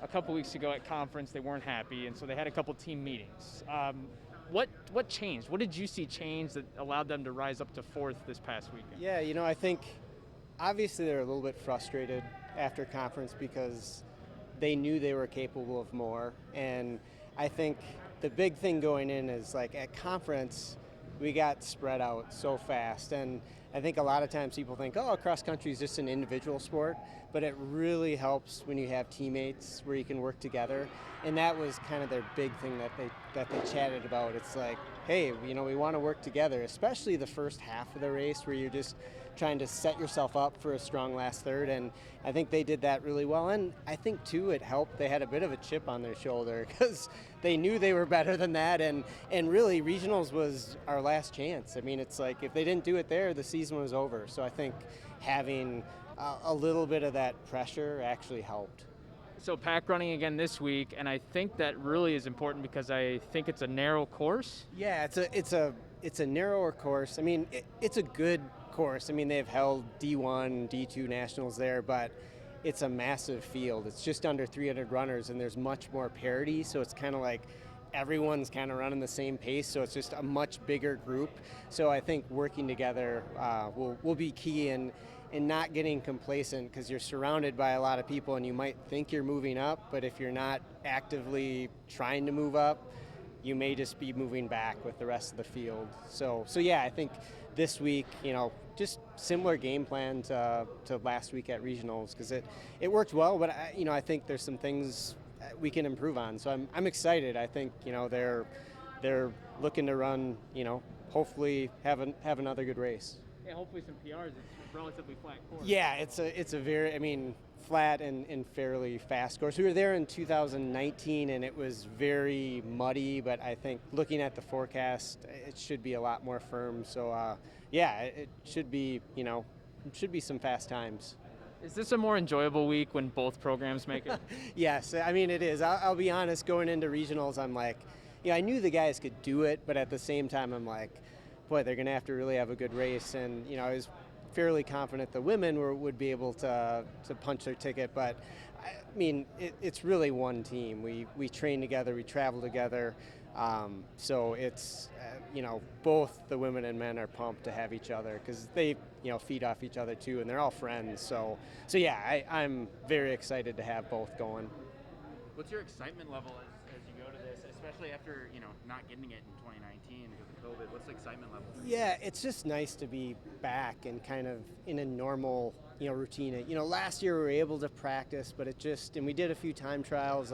a couple weeks ago at conference they weren't happy, and so they had a couple team meetings. What changed? What did you see change that allowed them to rise up to fourth this past weekend? Yeah, I think obviously they're a little bit frustrated after conference because they knew they were capable of more. And I think the big thing going in is like at conference, we got spread out so fast. And I think a lot of times people think, oh, cross country is just an individual sport, but it really helps when you have teammates where you can work together. And that was kind of their big thing that they chatted about. It's like, hey, we want to work together, especially the first half of the race where you're just trying to set yourself up for a strong last third. And I think they did that really well. And I think, too, it helped. They had a bit of a chip on their shoulder because they knew they were better than that. And really, regionals was our last chance. I mean, it's like if they didn't do it there, the season was over. So I think having a little bit of that pressure actually helped. So pack running again this week, and I think that really is important because I think it's a narrow course. Yeah, it's a narrower course. I mean, it's a good course. I mean, they've held D1, D2 nationals there, but it's a massive field. It's just under 300 runners, and there's much more parity. So it's kind of like everyone's kind of running the same pace. So it's just a much bigger group. So I think working together will be key in not getting complacent because you're surrounded by a lot of people and you might think you're moving up, but if you're not actively trying to move up, you may just be moving back with the rest of the field. So yeah, I think this week, just similar game plan to last week at regionals because it worked well, but I think there's some things we can improve on. So I'm excited. I think they're looking to run, hopefully have another good race. Yeah, hopefully some PRs. It's a relatively flat course. Yeah, it's a very, flat and fairly fast course. We were there in 2019 and it was very muddy, but I think looking at the forecast, it should be a lot more firm. So it should be, some fast times. Is this a more enjoyable week when both programs make it? Yes, it is. I'll be honest, going into regionals, I'm like, I knew the guys could do it, but at the same time, I'm like, boy, they're going to have to really have a good race. And, I was fairly confident the women would be able to punch their ticket. But, it's really one team. We train together. We travel together. So it's, both the women and men are pumped to have each other because they, feed off each other too. And they're all friends. So yeah, I'm very excited to have both going. What's your excitement level as you go to this, especially after, not getting it in 2019 because of COVID? What's the excitement level? Yeah, it's just nice to be back and kind of in a normal, routine. Last year we were able to practice, but and we did a few time trials,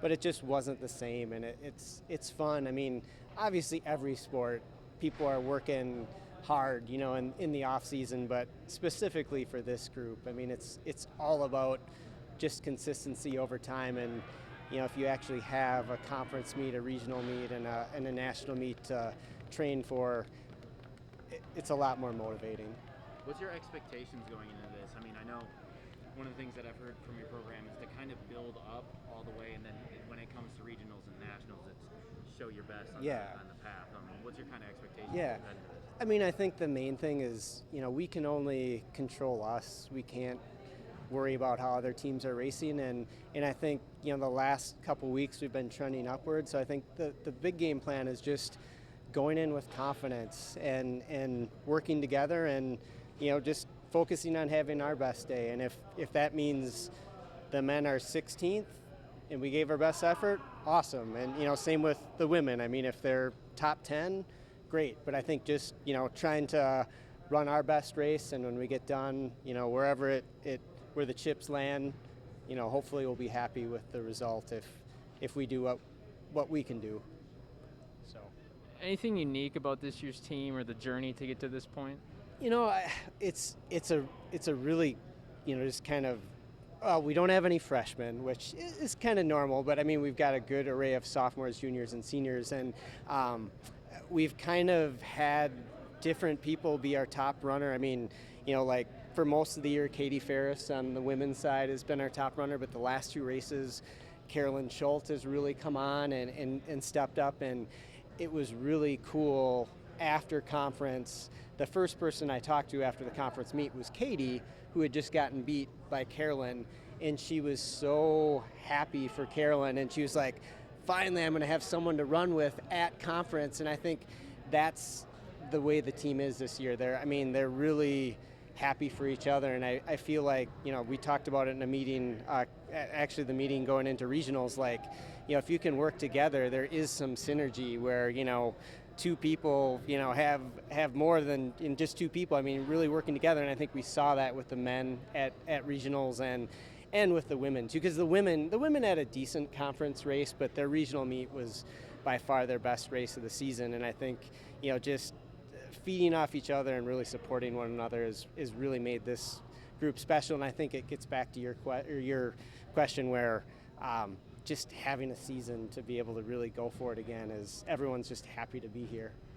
but it just wasn't the same, and it's fun. Obviously every sport, people are working hard, in the off season, but specifically for this group, it's all about just consistency over time. And if you actually have a conference meet, a regional meet, and a national meet to train for, it's a lot more motivating. What's your expectations going into this? I know one of the things that I've heard from your program is to kind of build up all the way, and then when it comes to regionals and nationals, it's show your best on the path. What's your kind of expectations? Yeah, I think the main thing is, we can only control us. We can't worry about how other teams are racing, and I think the last couple weeks we've been trending upwards. So I think the big game plan is just going in with confidence and working together, and just focusing on having our best day. And if that means the men are 16th and we gave our best effort, awesome. And same with the women. If they're top 10, great. But I think just trying to run our best race, and when we get done, wherever where the chips land, hopefully we'll be happy with the result if we do what we can do. So, anything unique about this year's team or the journey to get to this point? It's a really, just kind of, we don't have any freshmen, which is kind of normal, but we've got a good array of sophomores, juniors, and seniors, and we've kind of had different people be our top runner. For most of the year, Katie Ferris on the women's side has been our top runner, but the last two races, Carolyn Schultz has really come on and stepped up, and it was really cool after conference. The first person I talked to after the conference meet was Katie, who had just gotten beat by Carolyn, and she was so happy for Carolyn, and she was like, finally I'm going to have someone to run with at conference. And I think that's the way the team is this year. They're really happy for each other, and I feel like, we talked about it in a meeting, actually the meeting going into regionals, like, if you can work together, there is some synergy where, two people, have more than in just two people. Really working together, and I think we saw that with the men at regionals and with the women too, because the women had a decent conference race, but their regional meet was by far their best race of the season. And I think, just feeding off each other and really supporting one another is really made this group special. And I think it gets back to your question where just having a season to be able to really go for it again is everyone's just happy to be here.